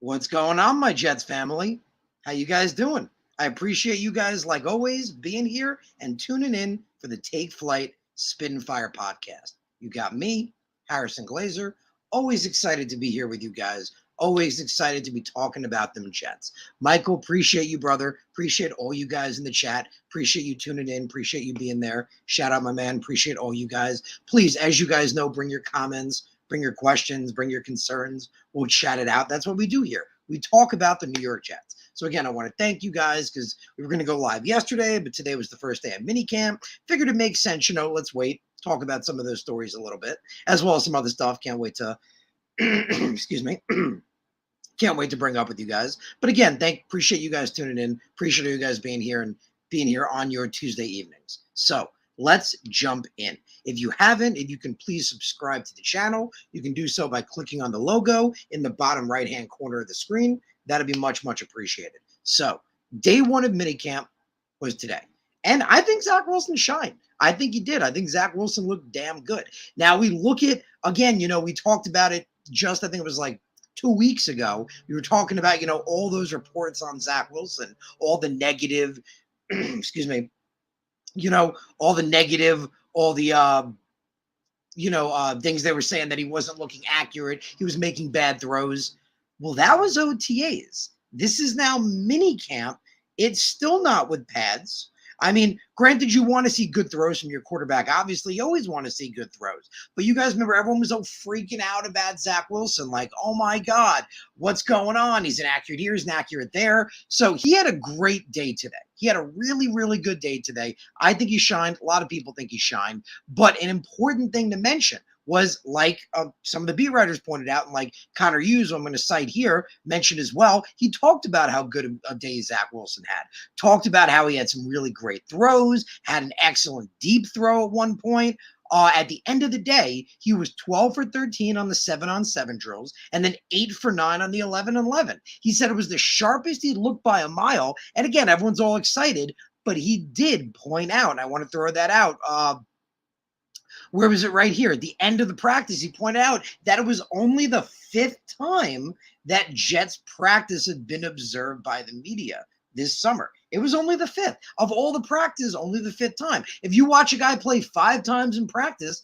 What's going on, my Jets family? How you guys doing? I appreciate you guys, like always, being here and tuning in for the Take Flight Spit and Fire podcast. You got me, Harrison Glazer, always excited to be here with you guys. Always excited to be talking about them Jets. Michael, appreciate you, brother. Appreciate all you guys in the chat. Appreciate you tuning in. Appreciate you being there. Shout out, my man. Appreciate all you guys. Please, as you guys know, bring your comments, bring your questions, bring your concerns. We'll chat it out. That's what we do here. We talk about the New York Jets. So again, I want to thank you guys because we were going to go live yesterday, but today was the first day of minicamp. Figured it makes sense, let's wait, talk about some of those stories a little bit, as well as some other stuff. Can't wait to, excuse me, can't wait to bring up with you guys. But again, appreciate you guys tuning in. Appreciate you guys being here and being here on your Tuesday evenings. So let's jump in. If you haven't, if you can please subscribe to the channel, you can do so by clicking on the logo in the bottom right-hand corner of the screen. That'd be much, much appreciated. So day one of minicamp was today. And I think Zach Wilson shined. I think he did. I think Zach Wilson looked damn good. Now we look at, again, we talked about it just, I think it was like 2 weeks ago. We were talking about, all those reports on Zach Wilson, all the negative, excuse me, all the negative, all the, things they were saying that he wasn't looking accurate. He was making bad throws. Well, that was OTAs. This is now mini camp. It's still not with pads. I mean, granted, you want to see good throws from your quarterback. Obviously, you always want to see good throws. But you guys remember everyone was so freaking out about Zach Wilson. Like, oh my God, what's going on? He's inaccurate here, he's inaccurate there. So he had a great day today. He had a really, really good day today. I think he shined. A lot of people think he shined. But an important thing to mention was, like some of the beat writers pointed out, and like Connor Hughes, who I'm going to cite here, mentioned as well, he talked about how good a day Zach Wilson had. Talked about how he had some really great throws, had an excellent deep throw at one point. At the end of the day, he was 12 for 13 on the 7-on-7 drills and then 8 for 9 on the 11-on-11. He said it was the sharpest he'd looked by a mile. And again, everyone's all excited, but he did point out, and I want to throw that out, where was it? Right here at the end of the practice, he pointed out that it was only the 5th time that Jets practice had been observed by the media this summer. It was only the 5th. Of all the practice, only the 5th time. If you watch a guy play 5 times in practice,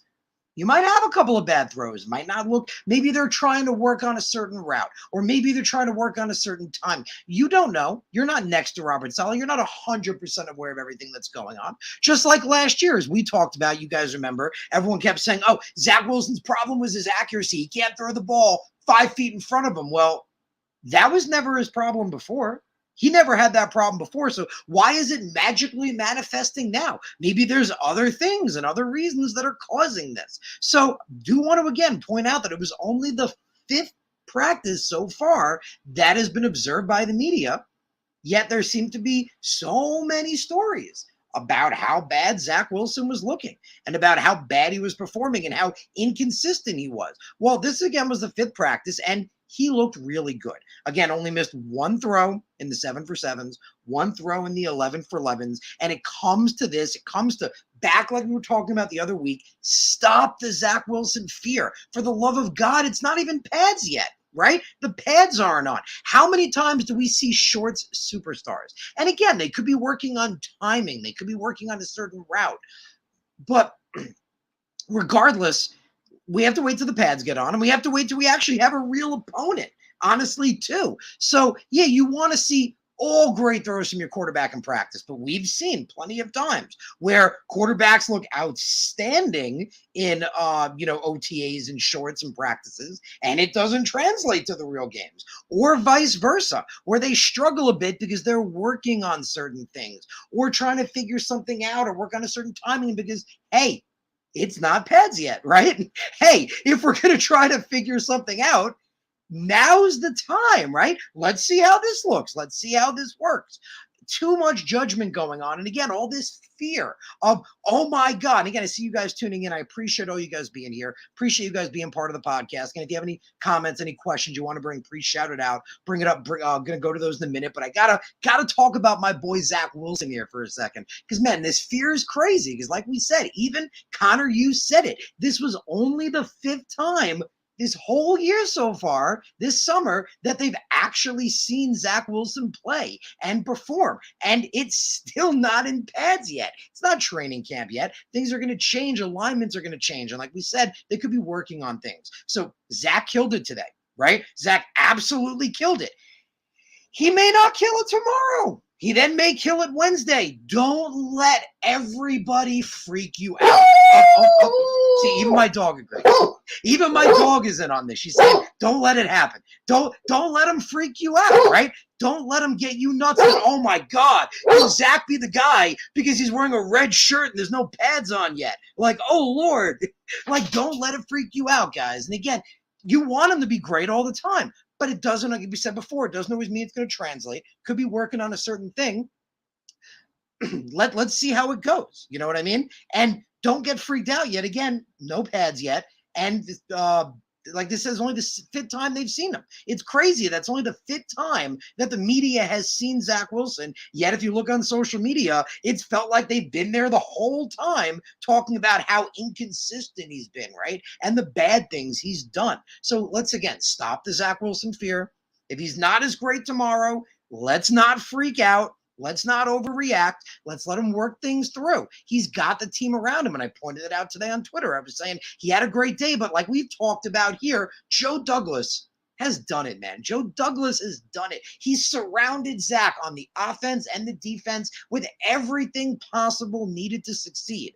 you might have a couple of bad throws. Might not look, maybe they're trying to work on a certain route, or maybe they're trying to work on a certain time. You don't know. You're not next to Robert Saleh. You're not 100% aware of everything that's going on. Just like last year, as we talked about, you guys remember, everyone kept saying, oh, Zach Wilson's problem was his accuracy. He can't throw the ball 5 feet in front of him. Well, that was never his problem before. He never had that problem before. So why is it magically manifesting now? Maybe there's other things and other reasons that are causing this. So do want to, again, point out that it was only the 5th practice so far that has been observed by the media. Yet there seem to be so many stories about how bad Zach Wilson was looking and about how bad he was performing and how inconsistent he was. Well, this again was the 5th practice, and he looked really good. Again, only missed 1 throw in the 7-for-7s, 1 throw in the 11-for-11s. And it comes to this, it comes to back like we were talking about the other week. Stop the Zach Wilson fear. For the love of God, it's not even pads yet, right? The pads aren't on. How many times do we see shorts superstars? And again, they could be working on timing. They could be working on a certain route. But regardless, we have to wait till the pads get on, and we have to wait till we actually have a real opponent, honestly, too. So, yeah, you want to see all great throws from your quarterback in practice, but we've seen plenty of times where quarterbacks look outstanding in, OTAs and shorts and practices, and it doesn't translate to the real games, or vice versa, where they struggle a bit because they're working on certain things or trying to figure something out or work on a certain timing because, hey, it's not pads yet, right? Hey, if we're going to try to figure something out, now's the time, right? Let's see how this looks. Let's see how this works. Too much judgment going on. And again, all this fear of, oh my God. And again, I see you guys tuning in. I appreciate all you guys being here. Appreciate you guys being part of the podcast. And if you have any comments, any questions you want to bring, please shout it out. Bring it up. I'm going to go to those in a minute. But I gotta talk about my boy Zach Wilson here for a second. Because, man, this fear is crazy. Because like we said, even Connor Hughes said it. This was only the 5th time this whole year so far, this summer, that they've actually seen Zach Wilson play and perform. And it's still not in pads yet. It's not training camp yet. Things are going to change. Alignments are going to change. And like we said, they could be working on things. So Zach killed it today, right? Zach absolutely killed it. He may not kill it tomorrow. He then may kill it Wednesday. Don't let everybody freak you out. See, even my dog agrees. Even my dog is in on this. She's saying, don't let it happen. Don't let him freak you out, right? Don't let him get you nuts. And, oh, my God, will Zach be the guy because he's wearing a red shirt and there's no pads on yet? Like, oh, Lord. Like, don't let it freak you out, guys. And, again, you want him to be great all the time. But it doesn't, like we said before, it doesn't always mean it's going to translate. Could be working on a certain thing. Let's see how it goes. You know what I mean? And don't get freaked out yet. Again, no pads yet. And like this is only the fifth time they've seen him. It's crazy. That's only the fifth time that the media has seen Zach Wilson. Yet if you look on social media, it's felt like they've been there the whole time talking about how inconsistent he's been, right? And the bad things he's done. So let's, again, stop the Zach Wilson fear. If he's not as great tomorrow, let's not freak out. Let's not overreact. Let's let him work things through. He's got the team around him, and I pointed it out today on Twitter. I was saying he had a great day, but like we've talked about here, Joe Douglas has done it, man. Joe Douglas has done it. He's surrounded Zach on the offense and the defense with everything possible needed to succeed.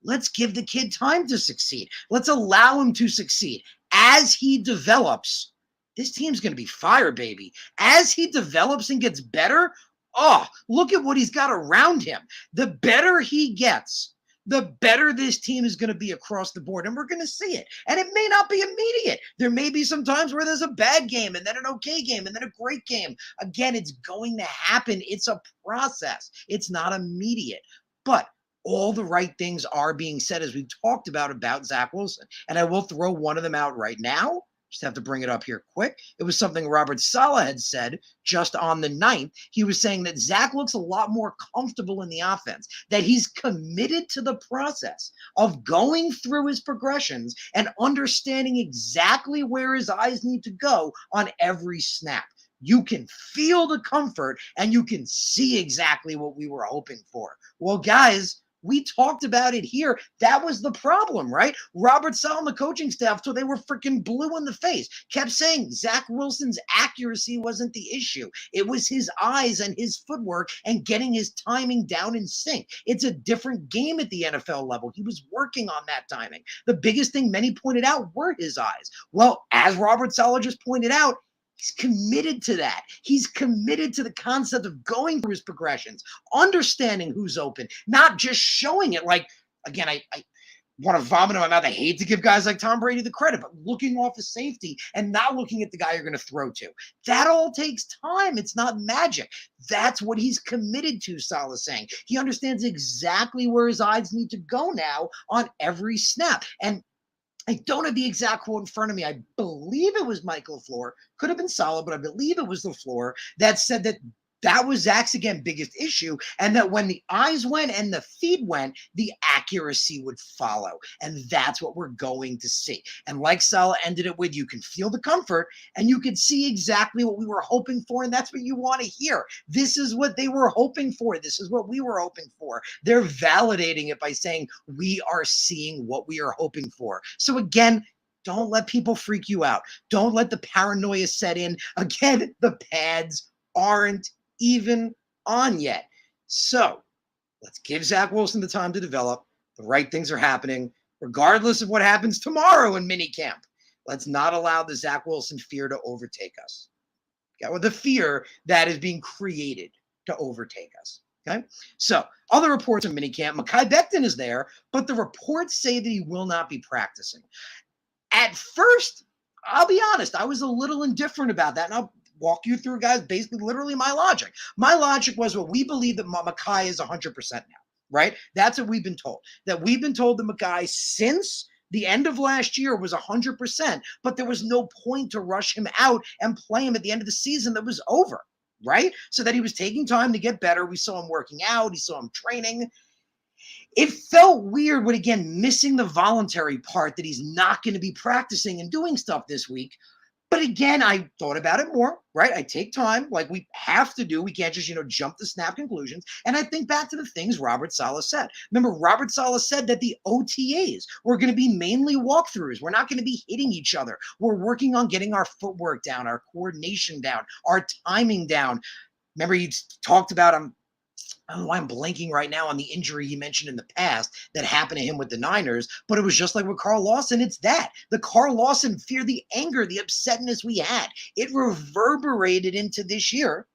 Let's give the kid time to succeed. Let's allow him to succeed. As he develops, this team's going to be fire, baby. As he develops and gets better, oh, look at what he's got around him. The better he gets, the better this team is going to be across the board. And we're going to see it. And it may not be immediate. There may be some times where there's a bad game and then an okay game and then a great game. Again, it's going to happen. It's a process. It's not immediate. But all the right things are being said, as we've talked about Zach Wilson. And I will throw one of them out right now. Just have to bring it up here quick. It was something Robert Saleh had said just on the 9th. He was saying that Zach looks a lot more comfortable in the offense, that he's committed to the process of going through his progressions and understanding exactly where his eyes need to go on every snap. You can feel the comfort and you can see exactly what we were hoping for. Well, guys, we talked about it here. That was the problem, right? Robert Saleh and the coaching staff, so they were freaking blue in the face, kept saying Zach Wilson's accuracy wasn't the issue. It was his eyes and his footwork and getting his timing down in sync. It's a different game at the NFL level. He was working on that timing. The biggest thing many pointed out were his eyes. Well, as Robert Saleh just pointed out, he's committed to that. He's committed to the concept of going through his progressions, understanding who's open, not just showing it. Like, again, I want to vomit in my mouth. I hate to give guys like Tom Brady the credit, but looking off the safety and not looking at the guy you're going to throw to. That all takes time. It's not magic. That's what he's committed to, Saleh's saying. He understands exactly where his eyes need to go now on every snap. And I don't have the exact quote in front of me. I believe it was Michael LaFleur. Could have been Saleh, but I believe it was LaFleur that said that was Zach's, again, biggest issue, and that when the eyes went and the feet went, the accuracy would follow. And that's what we're going to see. And like Saleh ended it with, you can feel the comfort and you can see exactly what we were hoping for, and that's what you want to hear. This is what they were hoping for. This is what we were hoping for. They're validating it by saying we are seeing what we are hoping for. So again, don't let people freak you out. Don't let the paranoia set in. Again, the pads aren't even on yet. So let's give Zach Wilson the time to develop. The right things are happening, regardless of what happens tomorrow in minicamp. Let's not allow the Zach Wilson fear to overtake us. Okay? Or the fear that is being created to overtake us. Okay. So other reports in minicamp, Mekhi Becton is there, but the reports say that he will not be practicing. At first, I'll be honest, I was a little indifferent about that. And I'll walk you through, guys, basically literally my logic. My logic was, well, we believe that Mekhi is 100% now, right? That's what we've been told. That we've been told that Mekhi, since the end of last year, was 100%, but there was no point to rush him out and play him at the end of the season that was over, right? So that he was taking time to get better. We saw him working out. We saw him training. It felt weird when, again, missing the voluntary part that he's not going to be practicing and doing stuff this week. But again, I thought about it more, right? I take time like we have to do. We can't just, jump to snap conclusions. And I think back to the things Robert Saleh said. Remember, Robert Saleh said that the OTAs were going to be mainly walkthroughs. We're not going to be hitting each other. We're working on getting our footwork down, our coordination down, our timing down. Remember, he talked about I don't know why I'm blanking right now on the injury he mentioned in the past that happened to him with the Niners, but it was just like with Carl Lawson. It's that. The Carl Lawson fear, the anger, the upsetness we had, it reverberated into this year.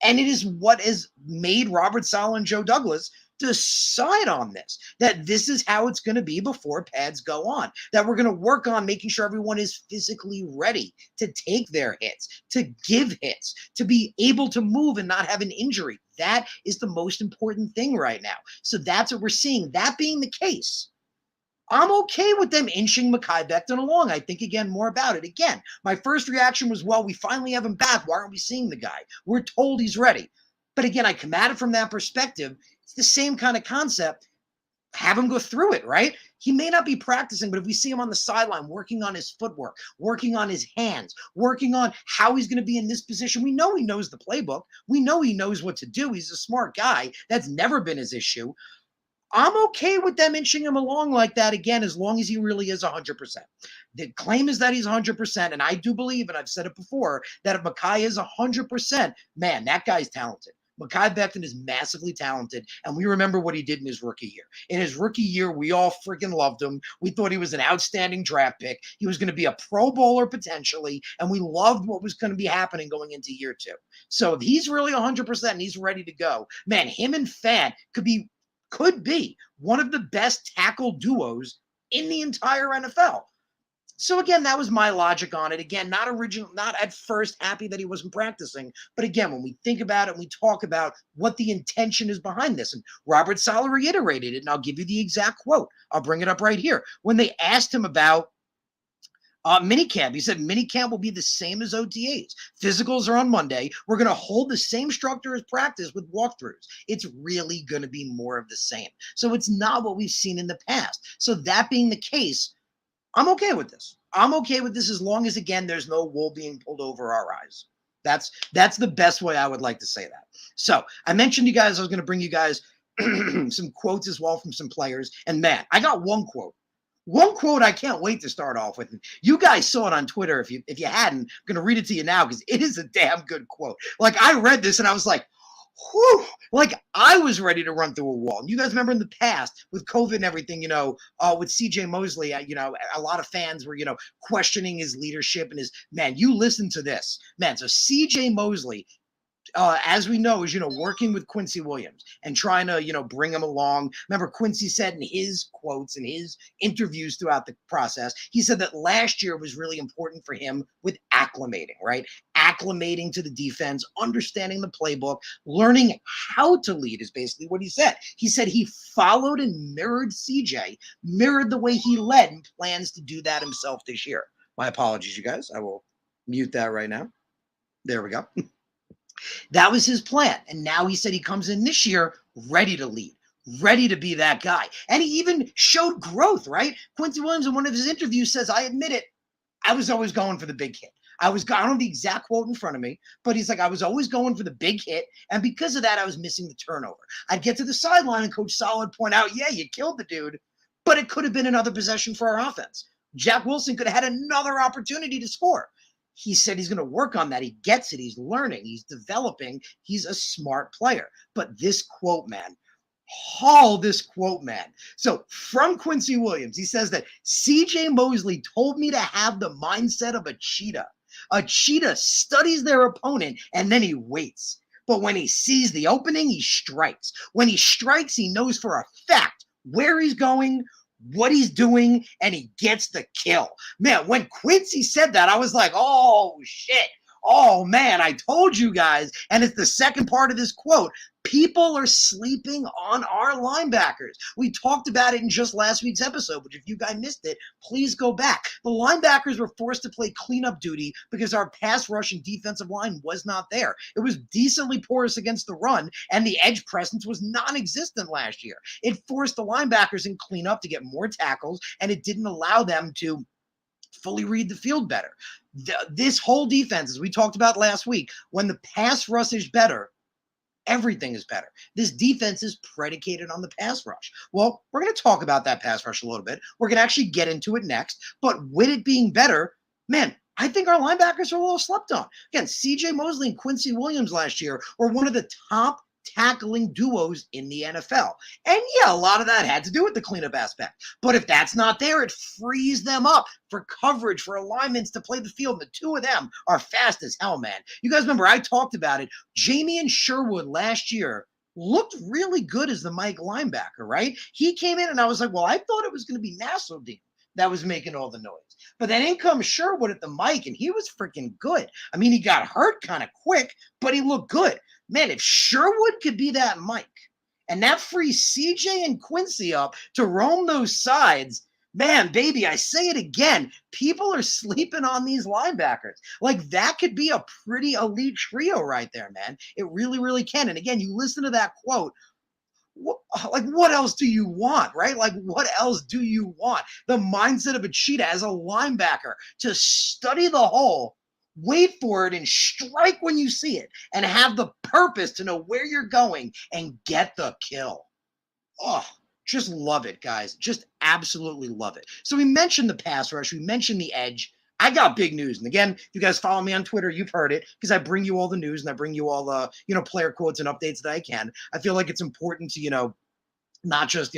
And it is what has made Robert Saleh and Joe Douglas decide on this, that this is how it's going to be before pads go on, that we're going to work on making sure everyone is physically ready to take their hits, to give hits, to be able to move and not have an injury. That is the most important thing right now. So that's what we're seeing. That being the case, I'm okay with them inching Mekhi Becton along. I think, again, more about it. Again, my first reaction was, well, we finally have him back. Why aren't we seeing the guy? We're told he's ready. But again, I come at it from that perspective. It's the same kind of concept. Have him go through it, right? He may not be practicing, but if we see him on the sideline working on his footwork, working on his hands, working on how he's going to be in this position, we know he knows the playbook. We know he knows what to do. He's a smart guy. That's never been his issue. I'm okay with them inching him along like that, again, as long as he really is 100%. The claim is that he's 100%, and I do believe, and I've said it before, that if Mekhi is 100%, man, that guy's talented. Mekhi Becton is massively talented, and we remember what he did in his rookie year. In his rookie year, we all freaking loved him. We thought he was an outstanding draft pick. He was going to be a Pro Bowler potentially, and we loved what was going to be happening going into year 2. So if he's really 100% and he's ready to go, man, him and Fant could be one of the best tackle duos in the entire NFL. So again, that was my logic on it. Again, not at first happy that he wasn't practicing. But again, when we think about it, we talk about what the intention is behind this. And Robert Saleh reiterated it, and I'll give you the exact quote. I'll bring it up right here. When they asked him about minicamp, he said minicamp will be the same as OTAs. Physicals are on Monday. We're going to hold the same structure as practice with walkthroughs. It's really going to be more of the same. So it's not what we've seen in the past. So that being the case, I'm okay with this. I'm okay with this as long as, again, there's no wool being pulled over our eyes. That's the best way I would like to say that. So I mentioned you guys, I was going to bring you guys some quotes as well from some players. And man, I got one quote. One quote I can't wait to start off with. You guys saw it on Twitter. If you hadn't, I'm going to read it to you now because it is a damn good quote. Like, I read this and I was like, whew, like I was ready to run through a wall. And you guys remember in the past with COVID and everything, with CJ Mosley, a lot of fans were, questioning his leadership and man, you listen to this, man. So CJ Mosley, as we know, is, working with Quincy Williams and trying to, bring him along. Remember, Quincy said in his quotes and his interviews throughout the process, he said that last year was really important for him with acclimating, right? Acclimating to the defense, understanding the playbook, learning how to lead is basically what he said. He said he followed and mirrored CJ, mirrored the way he led, and plans to do that himself this year. My apologies, you guys. I will mute that right now. There we go. That was his plan. And now he said he comes in this year ready to lead, ready to be that guy. And he even showed growth, right? Quincy Williams in one of his interviews says, I admit it, I was always going for the big hit. I don't have the exact quote in front of me, but he's like, I was always going for the big hit. And because of that, I was missing the turnover. I'd get to the sideline and Coach Saleh would point out, yeah, you killed the dude, but it could have been another possession for our offense. Jack Wilson could have had another opportunity to score. He said he's going to work on that. He gets it. He's learning. He's developing. He's a smart player. But this quote, man, So from Quincy Williams, he says that CJ Mosley told me to have the mindset of a cheetah. A cheetah studies their opponent and then he waits. But when he sees the opening, he strikes. When he strikes, he knows for a fact where he's going, what he's doing, and he gets the kill. Man, when Quincy said that, I was like, oh, shit. Oh man, I told you guys. And it's the second part of this quote. People are sleeping on our linebackers. We talked about it in just last week's episode, but if you guys missed it, please go back. The linebackers were forced to play cleanup duty because our pass rush and defensive line was not there. It was decently porous against the run, and the edge presence was non-existent last year. It forced the linebackers in cleanup to get more tackles, and it didn't allow them to fully read the field better. This whole defense, as we talked about last week, when the pass rush is better, everything is better. This defense is predicated on the pass rush. Well, we're going to talk about that pass rush a little bit. We're going to actually get into it next. But with it being better, man, I think our linebackers are a little slept on. Again, C.J. Mosley and Quincy Williams last year were one of the top tackling duos in the NFL. And yeah, a lot of that had to do with the cleanup aspect. But if that's not there, it frees them up for coverage, for alignments to play the field. And the two of them are fast as hell, man. You guys remember I talked about it. Jamie Sherwood last year looked really good as the Mike linebacker, right? He came in and I was like, well, I thought it was going to be Nasruddin that was making all the noise. But then in comes Sherwood at the mic, and he was freaking good. I mean, he got hurt kind of quick, but he looked good. Man, if Sherwood could be that Mike, and that frees CJ and Quincy up to roam those sides, man, baby, I say it again, people are sleeping on these linebackers. Like, that could be a pretty elite trio right there, man. It really, really can. And again, you listen to that quote, what else do you want, right? Like, what else do you want? The mindset of a cheetah as a linebacker to study the hole, wait for it, and strike when you see it, and have the purpose to know where you're going and get the kill. Oh, just love it, guys. Just absolutely love it. So we mentioned the pass rush. We mentioned the edge. I got big news. And again, if you guys follow me on Twitter, you've heard it because I bring you all the news and I bring you all the, player quotes and updates that I can. I feel like it's important to, not just,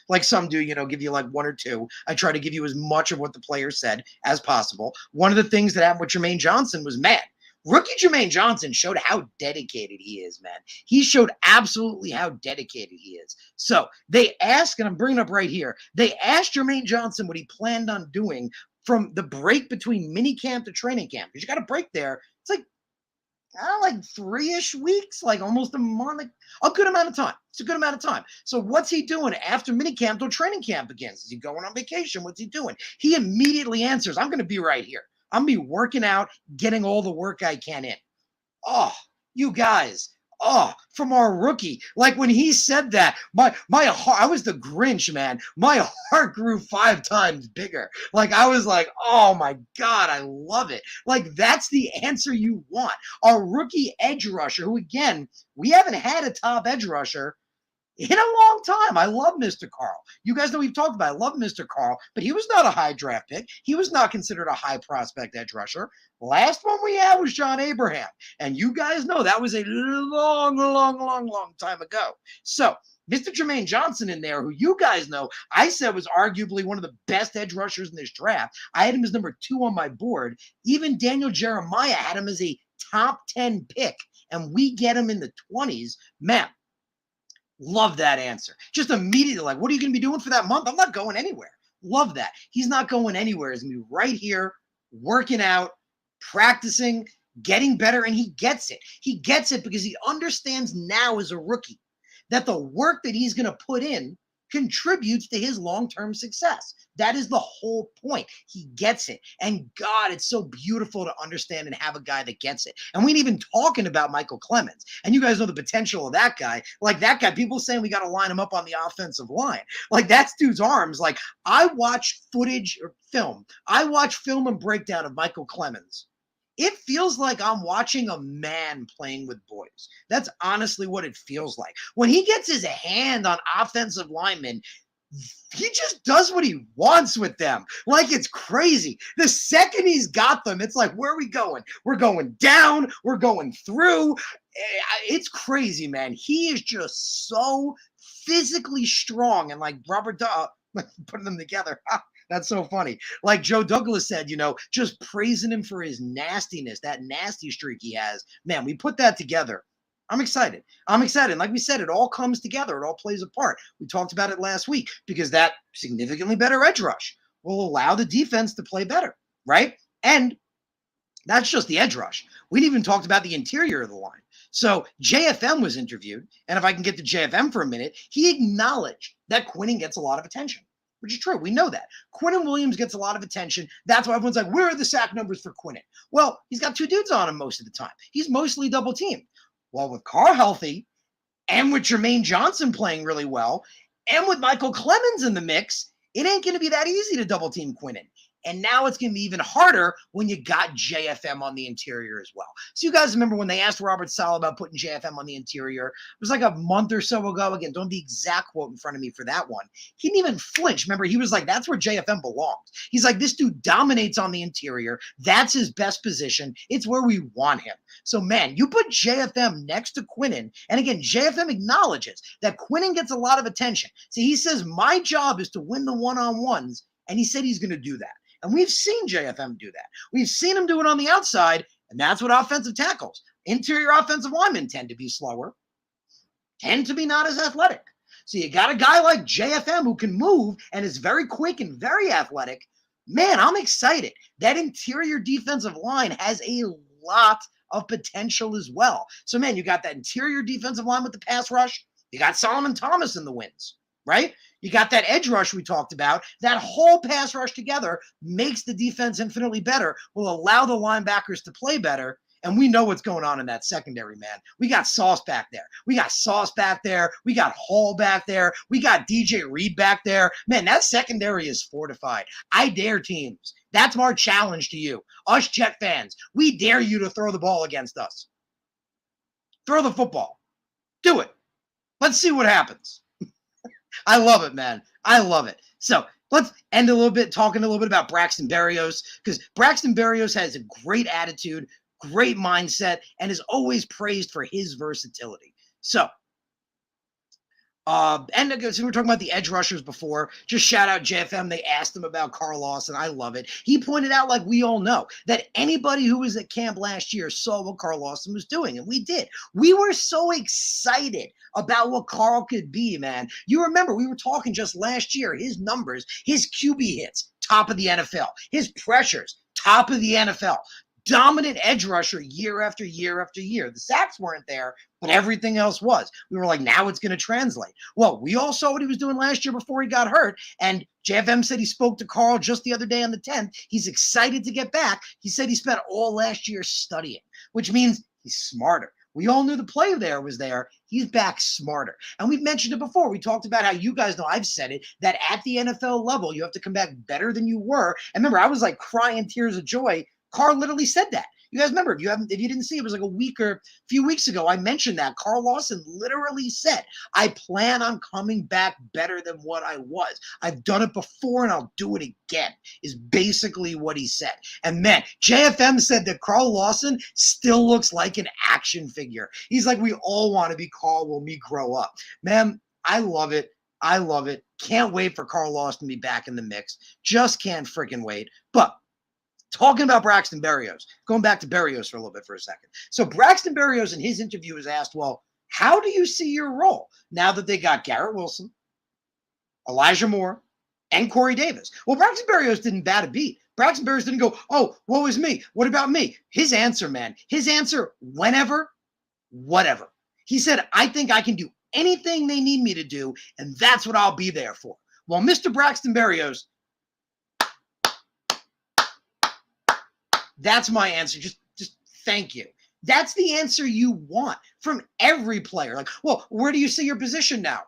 like some do, give you like one or two. I try to give you as much of what the player said as possible. One of the things that happened with Jermaine Johnson was, man, rookie Jermaine Johnson showed how dedicated he is, man. He showed absolutely how dedicated he is. So they asked, and I'm bringing up right here, they asked Jermaine Johnson what he planned on doing from the break between minicamp to training camp. Because you got a break there. It's like 3-ish weeks, like almost a month, like a good amount of time. It's a good amount of time. So what's he doing after minicamp till training camp begins? Is he going on vacation? What's he doing? He immediately answers, I'm going to be right here. I'm going to be working out, getting all the work I can in. Oh, you guys. Oh, from our rookie. Like when he said that, my heart, I was the Grinch, man. My heart grew 5 times bigger. Like I was like, oh my God, I love it. Like that's the answer you want. Our rookie edge rusher, who again, we haven't had a top edge rusher in a long time. I love Mr. Carl. You guys know we've talked about it. I love Mr. Carl, but he was not a high draft pick. He was not considered a high prospect edge rusher. Last one we had was John Abraham. And you guys know that was a long time ago. So Mr. Jermaine Johnson in there, who you guys know, I said was arguably one of the best edge rushers in this draft. I had him as number 2 on my board. Even Daniel Jeremiah had him as a top 10 pick. And we get him in the 20s. Man, love that answer. Just immediately like, what are you going to be doing for that month? I'm not going anywhere. Love that. He's not going anywhere. He's going to be right here, working out, practicing, getting better, and he gets it. He gets it because he understands now as a rookie that the work that he's going to put in contributes to his long-term success. That is the whole point. He gets it. And God, it's so beautiful to understand and have a guy that gets it. And we ain't even talking about Michael Clemens. And you guys know the potential of that guy. Like that guy, people saying we got to line him up on the offensive line. Like that's dude's arms. Like I watch footage or film. I watch film and breakdown of Michael Clemens. It feels like I'm watching a man playing with boys. That's honestly what it feels like. When he gets his hand on offensive linemen, he just does what he wants with them. Like it's crazy. The second he's got them, it's like, where are we going? We're going down. We're going through. It's crazy, man. He is just so physically strong. And like Robert Duh, putting them together. That's so funny. Like Joe Douglas said, just praising him for his nastiness, that nasty streak he has. Man, we put that together. I'm excited. Like we said, it all comes together. It all plays a part. We talked about it last week because that significantly better edge rush will allow the defense to play better, right? And That's just the edge rush. We didn't even talk about the interior of the line. So JFM was interviewed, and if I can get to JFM for a minute, he acknowledged that Quinnen gets a lot of attention, which is true. We know that. Quinnen Williams gets a lot of attention. That's why everyone's like, where are the sack numbers for Quinnen? Well, he's got two dudes on him most of the time. He's mostly double teamed. Well, with Carl healthy, and with Jermaine Johnson playing really well, and with Michael Clemens in the mix, it ain't going to be that easy to double team Quinnen. And now it's going to be even harder when you got JFM on the interior as well. So you guys remember when they asked Robert Saleh about putting JFM on the interior? It was like a month or so ago. Again, don't have the exact quote in front of me for that one. He didn't even flinch. Remember, he was like, that's where JFM belongs. He's like, this dude dominates on the interior. That's his best position. It's where we want him. So, man, you put JFM next to Quinnen, and again, JFM acknowledges that Quinnen gets a lot of attention. See, he says, my job is to win the one-on-ones, and he said he's going to do that. And we've seen JFM do that. We've seen him do it on the outside, and that's what offensive tackles. Interior offensive linemen tend to be slower, tend to be not as athletic. So you got a guy like JFM who can move and is very quick and very athletic. Man, I'm excited. That interior defensive line has a lot of potential as well. So, man, you got that interior defensive line with the pass rush. You got Solomon Thomas in the wins, right? You got that edge rush we talked about. That whole pass rush together makes the defense infinitely better, will allow the linebackers to play better. And we know what's going on in that secondary, man. We got Sauce back there. We got Sauce back there. We got Hall back there. We got DJ Reed back there. Man, that secondary is fortified. I dare teams. That's our challenge to you. Us Jet fans, we dare you to throw the ball against us. Throw the football. Do it. Let's see what happens. I love it, man. I love it. So let's end talking a little bit about Braxton Berrios, because Braxton Berrios has a great attitude, great mindset, and is always praised for his versatility. So, and so we were talking about the edge rushers before. Just shout out JFM. They asked him about Carl Lawson. I love it. He pointed out, like we all know, that anybody who was at camp last year saw what Carl Lawson was doing, and we did. We were so excited about what Carl could be, man. You remember we were talking just last year, his numbers, his QB hits, top of the NFL, his pressures, top of the NFL. Dominant edge rusher year after year after year. The sacks weren't there, but everything else was. We were like, now it's going to translate. Well, we all saw what he was doing last year before he got hurt, and JFM said he spoke to Carl just the other day on the 10th. He's excited to get back. He said he spent all last year studying, which means he's smarter. We all knew the play there was there. He's back smarter. And we've mentioned it before. We talked about how, you guys know, I've said it, that at the NFL level, you have to come back better than you were. And remember, I was like crying tears of joy. Carl literally said that. You guys remember, if you didn't see, it was like a few weeks ago, I mentioned that. Carl Lawson literally said, I plan on coming back better than what I was. I've done it before and I'll do it again, is basically what he said. And man, JFM said that Carl Lawson still looks like an action figure. He's like, we all want to be Carl when we grow up. Man, I love it. I love it. Can't wait for Carl Lawson to be back in the mix. Just can't freaking wait. But talking about Braxton Berrios, going back to Berrios for a little bit for a second. So Braxton Berrios in his interview was asked, well, how do you see your role now that they got Garrett Wilson, Elijah Moore, and Corey Davis? Well, Braxton Berrios didn't bat a beat. Braxton Berrios didn't go, oh, what was me? What about me? His answer, man, whenever, whatever. He said, I think I can do anything they need me to do, and that's what I'll be there for. Well, Mr. Braxton Berrios, that's my answer. Just thank you. That's the answer you want from every player. Like, well, where do you see your position now?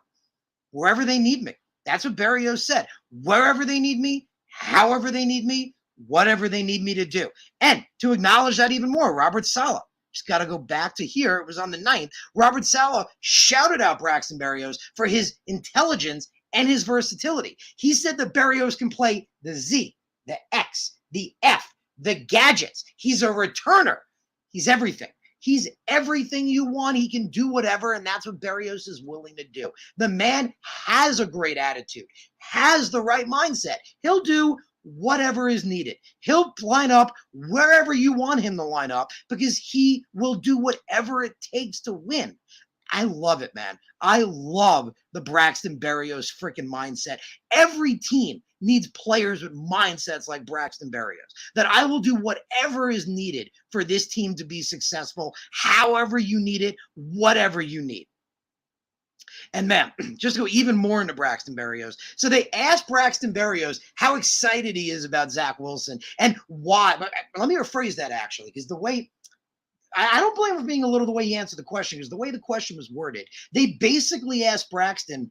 Wherever they need me. That's what Berrios said. Wherever they need me, however they need me, whatever they need me to do. And to acknowledge that even more, Robert Saleh. Just got to go back to here. It was on the 9th. Robert Saleh shouted out Braxton Berrios for his intelligence and his versatility. He said that Berrios can play the Z, the X, the F, the gadgets. He's a returner. He's everything. He's everything you want. He can do whatever, and that's what Berrios is willing to do. The man has a great attitude, has the right mindset. He'll do whatever is needed. He'll line up wherever you want him to line up because he will do whatever it takes to win. I love it, man. I love the Braxton Berrios freaking mindset. Every team needs players with mindsets like Braxton Berrios, that I will do whatever is needed for this team to be successful, however you need it, whatever you need. And man, just to go even more into Braxton Berrios. So they asked Braxton Berrios how excited he is about Zach Wilson and why. But let me rephrase that actually, because the way I don't blame him for being a little the way he answered the question, because the way the question was worded, they basically asked Braxton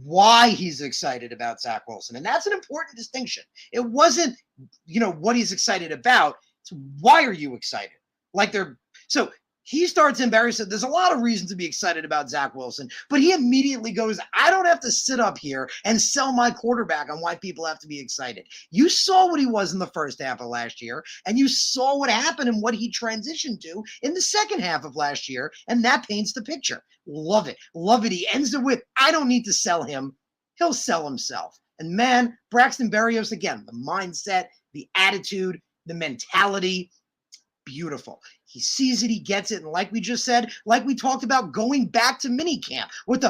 why he's excited about Zach Wilson. And that's an important distinction. It wasn't, what he's excited about. It's why are you excited? So he starts embarrassed. There's a lot of reasons to be excited about Zach Wilson, but he immediately goes, I don't have to sit up here and sell my quarterback on why people have to be excited. You saw what he was in the first half of last year, and you saw what happened and what he transitioned to in the second half of last year, and that paints the picture. Love it. Love it. He ends it with, I don't need to sell him. He'll sell himself. And man, Braxton Berrios, again, the mindset, the attitude, the mentality, beautiful. He sees it, he gets it, and like we just said, like we talked about going back to minicamp with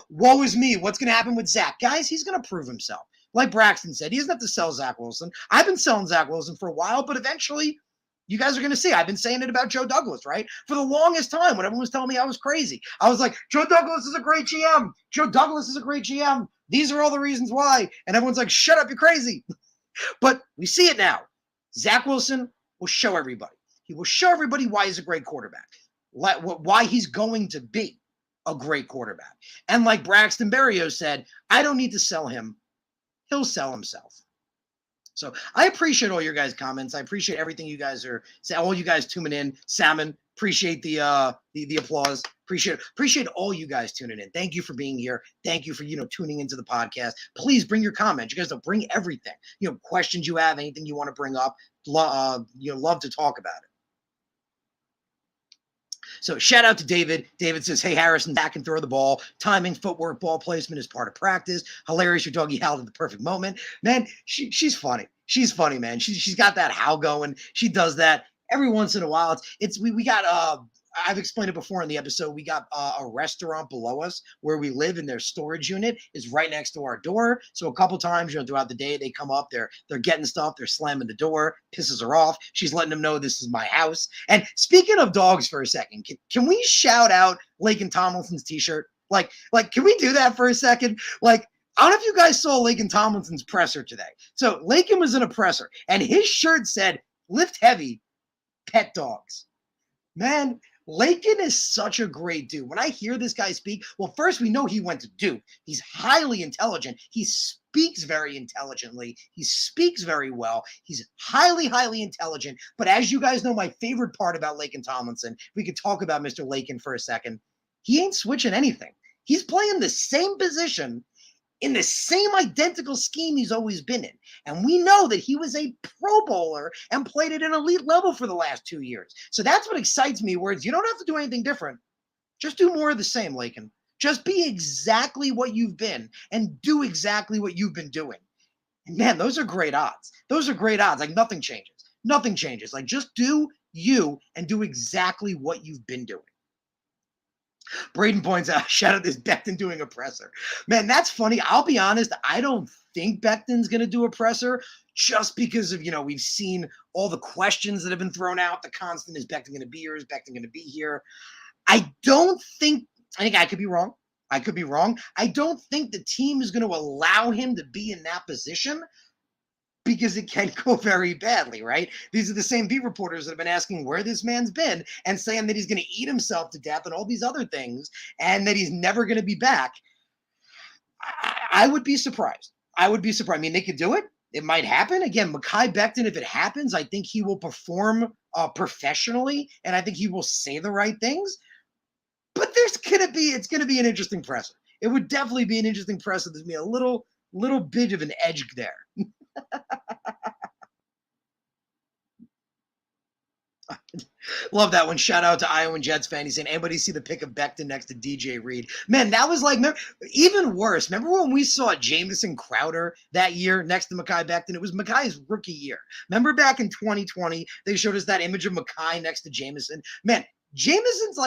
woe is me, what's going to happen with Zach? Guys, he's going to prove himself. Like Braxton said, he doesn't have to sell Zach Wilson. I've been selling Zach Wilson for a while, but eventually you guys are going to see. I've been saying it about Joe Douglas, right? For the longest time when everyone was telling me I was crazy. I was like, Joe Douglas is a great GM. Joe Douglas is a great GM. These are all the reasons why. And everyone's like, shut up, you're crazy. But we see it now. Zach Wilson will show everybody. He will show everybody why he's a great quarterback, why he's going to be a great quarterback. And like Braxton Berrios said, I don't need to sell him. He'll sell himself. So I appreciate all your guys' comments. I appreciate everything you guys are saying. All you guys tuning in. Salmon, appreciate the applause. Appreciate all you guys tuning in. Thank you for being here. Thank you for tuning into the podcast. Please bring your comments. You guys don't bring everything. Questions you have, anything you want to bring up. Love to talk about it. So shout out to David. David says, hey, Harrison, Zach can throw the ball. Timing, footwork, ball placement is part of practice. Hilarious. Your doggy howled at the perfect moment. Man, she's funny. She's funny, man. She's got that howl going. She does that every once in a while. We got I've explained it before in the episode. We got a restaurant below us where we live, and their storage unit is right next to our door. So a couple times, throughout the day, they come up, they're getting stuff, they're slamming the door, pisses her off. She's letting them know this is my house. And speaking of dogs for a second, can we shout out Laken Tomlinson's t-shirt? Like, can we do that for a second? I don't know if you guys saw Laken Tomlinson's presser today. So Laken was in a presser, and his shirt said, lift heavy, pet dogs. Man, Laken is such a great dude. When I hear this guy speak, well, first we know he went to Duke. He's highly intelligent. He speaks very intelligently. He speaks very well. He's highly, highly intelligent. But as you guys know, my favorite part about Laken Tomlinson, we could talk about Mr. Laken for a second. He ain't switching anything. He's playing the same position in the same identical scheme he's always been in. And we know that he was a Pro Bowler and played at an elite level for the last 2 years. So that's what excites me, where you don't have to do anything different. Just do more of the same, Laken. Just be exactly what you've been and do exactly what you've been doing. And man, those are great odds. Those are great odds. Nothing changes. Nothing changes. Just do you and do exactly what you've been doing. Braden points out, shout out this Becton doing a presser. Man, that's funny. I'll be honest, I don't think Becton's going to do a presser just because of, we've seen all the questions that have been thrown out. The constant, is Becton going to be here? Is Becton going to be here? I think I could be wrong. I don't think the team is going to allow him to be in that position, because it can go very badly, right? These are the same beat reporters that have been asking where this man's been and saying that he's going to eat himself to death and all these other things and that he's never going to be back. I would be surprised. I mean, they could do it. It might happen. Again, Mekhi Becton, if it happens, I think he will perform professionally, and I think he will say the right things. But it's going to be an interesting presser. It would definitely be an interesting presser. There's going to be a little bit of an edge there. Love that one. Shout out to Iowa Jets fan. He's saying, anybody see the pic of Becton next to DJ Reed? Man, that was even worse. Remember when we saw Jamison Crowder that year next to Mekhi Becton? It was Mekhi's rookie year. Remember back in 2020, they showed us that image of Mekhi next to Jamison? Man, Jamison's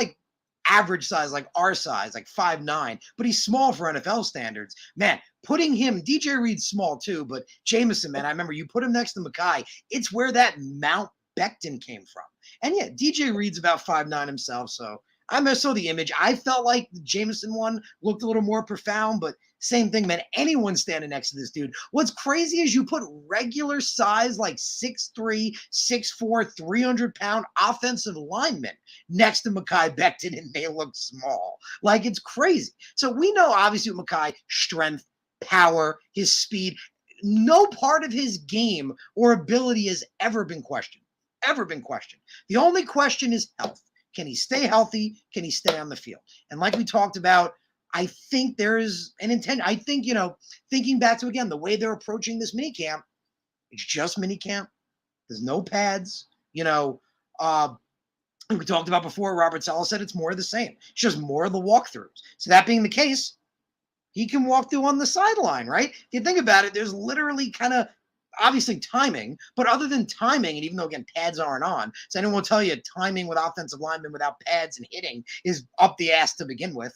average size, like our size, like 5'9", but he's small for NFL standards. Man, putting him, DJ Reed's small too, but Jameson, man, I remember you put him next to Mekhi. It's where that Mount Becton came from. And yeah, DJ Reed's about 5'9" himself, so I saw the image. I felt like the Jameson one looked a little more profound, but same thing, man. Anyone standing next to this dude. What's crazy is you put regular size, like 6'3", 6'4", 300-pound offensive linemen next to Mekhi Becton, and they look small. Like, it's crazy. So we know, obviously, with Mekhi, strength, power, his speed. No part of his game or ability has ever been questioned. Ever been questioned. The only question is health. Can he stay healthy? Can he stay on the field? And like we talked about, I think there is an intent. I think, thinking back to, again, the way they're approaching this minicamp, it's just minicamp. There's no pads. We talked about before, Robert Saleh said it's more of the same. It's just more of the walkthroughs. So that being the case, he can walk through on the sideline, right? If you think about it, there's literally kind of obviously timing, but other than timing, and even though, again, pads aren't on, so anyone will tell you timing with offensive linemen without pads and hitting is up the ass to begin with.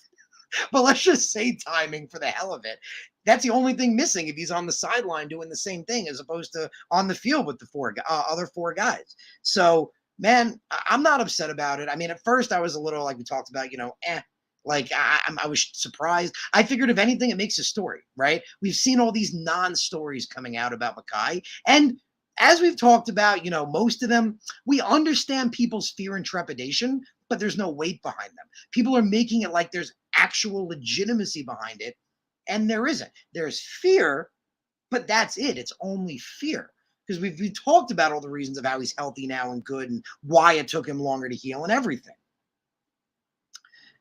But let's just say timing for the hell of it. That's the only thing missing if he's on the sideline doing the same thing as opposed to on the field with the other four guys. So, man, I'm not upset about it. I mean, at first I was a little, like we talked about, like I was surprised. I figured if anything, it makes a story, right? We've seen all these non-stories coming out about Mekhi. And as we've talked about, most of them, we understand people's fear and trepidation, but there's no weight behind them. People are making it like there's actual legitimacy behind it, and there isn't. There's fear, but that's it. It's only fear. Because we've talked about all the reasons of how he's healthy now and good and why it took him longer to heal and everything.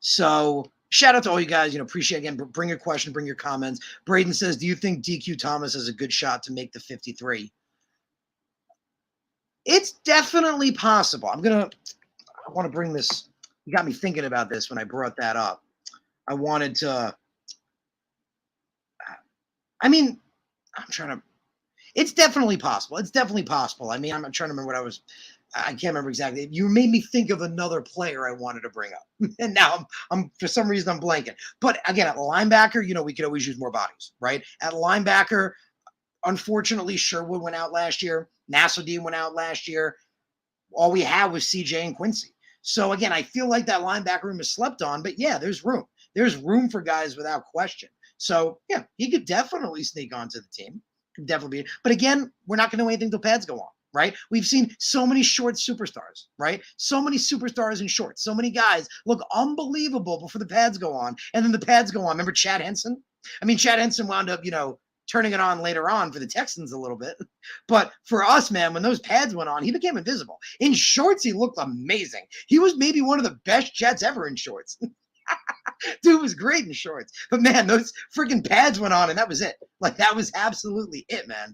So shout out to all you guys. Appreciate, again, bring your question, bring your comments. Braden says, do you think DQ Thomas has a good shot to make the 53? It's definitely possible. I want to bring this. You got me thinking about this when I brought that up. It's definitely possible. It's definitely possible. I mean, I'm trying to remember I can't remember exactly. You made me think of another player I wanted to bring up. And now I'm for some reason I'm blanking. But again, at linebacker, we could always use more bodies, right? At linebacker, unfortunately, Sherwood went out last year. Nassoudine went out last year. All we had was CJ and Quincy. So again, I feel like that linebacker room is slept on, but yeah, there's room. There's room for guys without question. So yeah, he could definitely sneak onto the team. Could definitely be. But again, we're not going to know anything until pads go on, right? We've seen so many short superstars, right? So many superstars in shorts. So many guys look unbelievable before the pads go on, and then the pads go on. Remember Chad Henson? I mean, Chad Henson wound up, turning it on later on for the Texans a little bit. But for us, man, when those pads went on, he became invisible. In shorts, he looked amazing. He was maybe one of the best Jets ever in shorts. Dude was great in shorts. But, man, those freaking pads went on, and that was it. Like, that was absolutely it, man.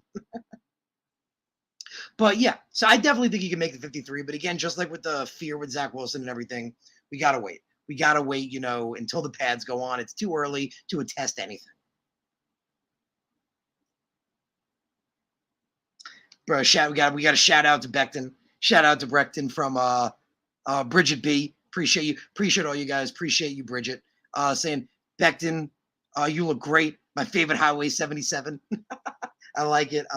But, yeah, so I definitely think he can make the 53. But, again, just like with the fear with Zach Wilson and everything, we got to wait. We got to wait, until the pads go on. It's too early to attest anything. Bro, we got a shout out to Becton. Shout out to Breckton from Bridget B. Appreciate you. Appreciate all you guys. Appreciate you, Bridget. Saying, Becton, you look great. My favorite Highway 77. I like it.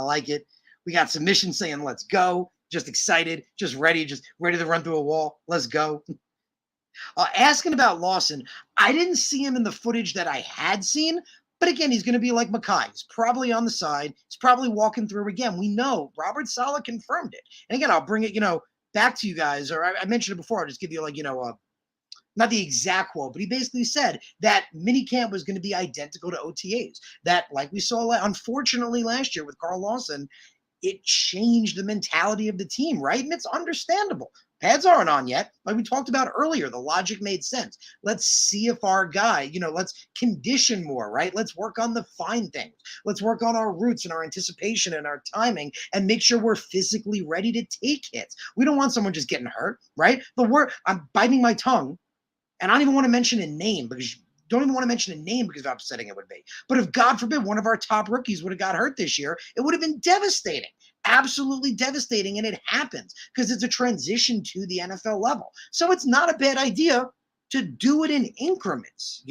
We got submission saying, let's go. Just excited. Just ready to run through a wall. Let's go. Asking about Lawson, I didn't see him in the footage that I had seen. But again, he's going to be like Mekhi. He's probably on the side. He's probably walking through again. We know Robert Saleh confirmed it. And again, I'll bring it, back to you guys. Or I mentioned it before. I'll just give you not the exact quote, but he basically said that minicamp was going to be identical to OTAs. That, like we saw, unfortunately, last year with Carl Lawson, it changed the mentality of the team, right? And it's understandable. Pads aren't on yet. Like we talked about earlier, the logic made sense. Let's see if our guy, let's condition more, right? Let's work on the fine things. Let's work on our roots and our anticipation and our timing and make sure we're physically ready to take hits. We don't want someone just getting hurt, right? I'm biting my tongue, and I don't even want to mention a name because of how upsetting it would be. But if, God forbid, one of our top rookies would have got hurt this year, it would have been devastating. Absolutely devastating, and it happens because it's a transition to the NFL level. So it's not a bad idea to do it in increments,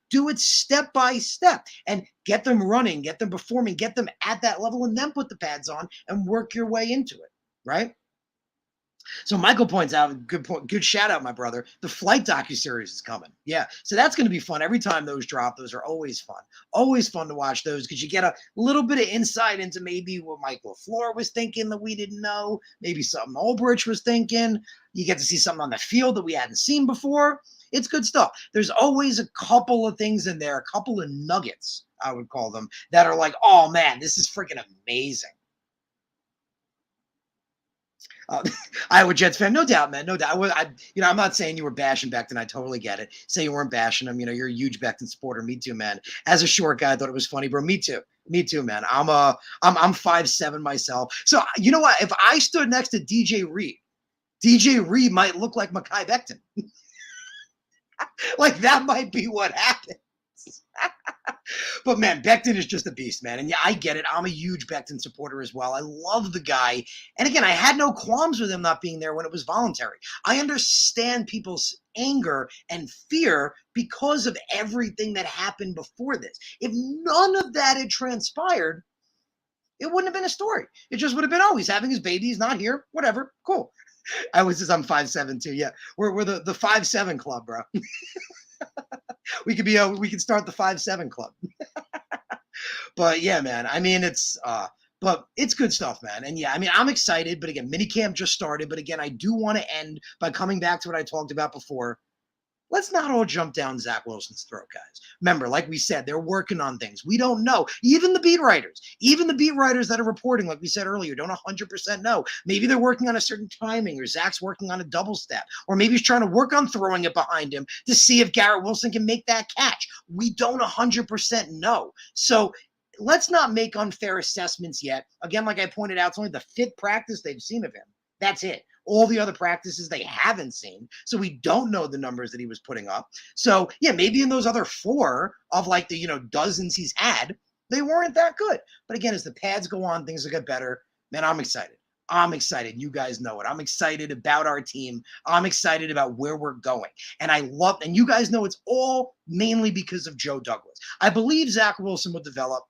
do it step by step and get them running, get them performing, get them at that level, and then put the pads on and work your way into it, right? So Michael points out, good point, good shout out, my brother. The Flight docuseries is coming. Yeah. So that's going to be fun. Every time those drop, those are always fun. Always fun to watch those because you get a little bit of insight into maybe what Michael LaFleur was thinking that we didn't know, maybe something Ulbrich was thinking. You get to see something on the field that we hadn't seen before. It's good stuff. There's always a couple of things in there, a couple of nuggets, I would call them, that are like, oh man, this is freaking amazing. Iowa Jets fan, no doubt, man, no doubt. I'm not saying you were bashing Becton. I totally get it. Say you weren't bashing him. You're a huge Becton supporter. Me too, man. As a short guy, I thought it was funny, bro. Me too, man. I'm 5'7" myself. So you know what? If I stood next to DJ Reed might look like Mekhi Becton. Like that might be what happens. But man, Becton is just a beast, man. And yeah, I get it. I'm a huge Becton supporter as well. I love the guy. And again, I had no qualms with him not being there when it was voluntary. I understand people's anger and fear because of everything that happened before this. If none of that had transpired, it wouldn't have been a story. It just would have been, oh, he's having his baby. He's not here. Whatever. Cool. I'm 5'7" too. Yeah. We're the 5'7" club, bro. We could start the 5'7" club. But yeah, man, I mean, but it's good stuff, man. And yeah, I mean, I'm excited, but again, minicamp just started. But again, I do want to end by coming back to what I talked about before. Let's not all jump down Zach Wilson's throat, guys. Remember, like we said, they're working on things. We don't know. Even the beat writers that are reporting, like we said earlier, don't 100% know. Maybe they're working on a certain timing, or Zach's working on a double step, or maybe he's trying to work on throwing it behind him to see if Garrett Wilson can make that catch. We don't 100% know. So let's not make unfair assessments yet. Again, like I pointed out, it's only the 5th practice they've seen of him. That's it. All the other practices they haven't seen. So we don't know the numbers that he was putting up. So yeah, maybe in those other 4 of like the, dozens he's had, they weren't that good. But again, as the pads go on, things will get better. Man, I'm excited. You guys know it. I'm excited about our team. I'm excited about where we're going. And and you guys know it's all mainly because of Joe Douglas. I believe Zach Wilson will develop.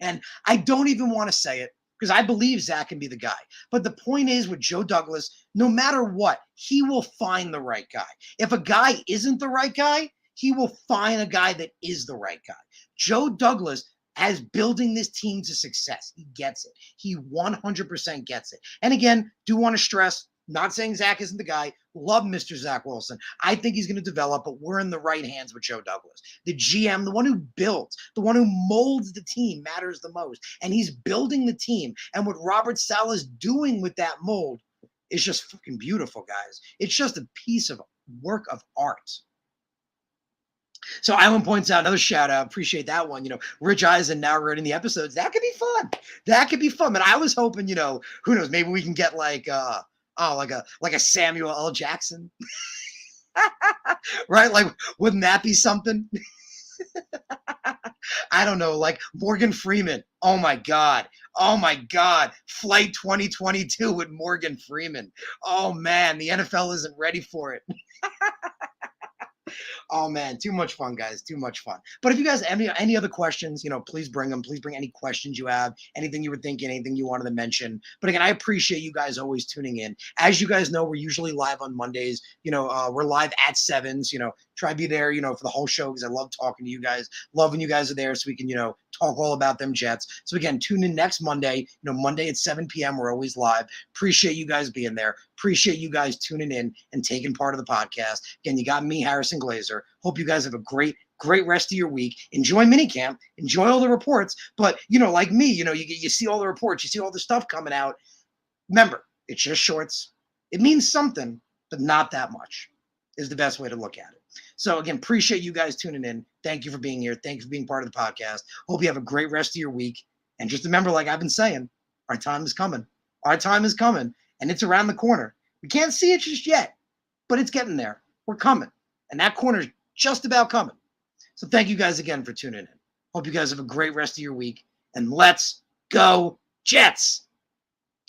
And I don't even want to say it, because I believe Zach can be the guy. But the point is with Joe Douglas, no matter what, he will find the right guy. If a guy isn't the right guy, he will find a guy that is the right guy. Joe Douglas as building this team to success. He gets it. He 100% gets it. And again, do want to stress, not saying Zach isn't the guy. Love Mr. Zach Wilson. I think he's going to develop, but we're in the right hands with Joe Douglas. The GM, the one who builds, the one who molds the team matters the most. And he's building the team. And what Robert Saleh's doing with that mold is just fucking beautiful, guys. It's just a piece of work of art. So Island points out, another shout out. Appreciate that one. Rich Eisen narrating the episodes. That could be fun. But I was hoping, who knows, maybe we can get like a Samuel L. Jackson. Right? Like, wouldn't that be something? I don't know, like Morgan Freeman. Oh my God. Flight 2022 with Morgan Freeman. Oh man, the NFL isn't ready for it. Oh man, too much fun, guys. Too much fun. But if you guys have any other questions, please bring them. Please bring any questions you have, anything you were thinking, anything you wanted to mention. But again, I appreciate you guys always tuning in. As you guys know, we're usually live on Mondays. We're live at 7s. Try to be there, for the whole show because I love talking to you guys. Love when you guys are there so we can, talk all about them Jets. So again, tune in next Monday. Monday at 7 p.m. We're always live. Appreciate you guys being there. Appreciate you guys tuning in and taking part of the podcast. Again, you got me, Harrison Glazer. Hope you guys have a great rest of your week. Enjoy minicamp. Enjoy all the reports. But, like me, you see all the reports. You see all the stuff coming out. Remember, it's just shorts. It means something, but not that much is the best way to look at it. So, again, appreciate you guys tuning in. Thank you for being here. Thank you for being part of the podcast. Hope you have a great rest of your week. And just remember, like I've been saying, our time is coming. Our time is coming, and it's around the corner. We can't see it just yet, but it's getting there. We're coming, and that corner is just about coming. So thank you guys again for tuning in. Hope you guys have a great rest of your week, and let's go Jets!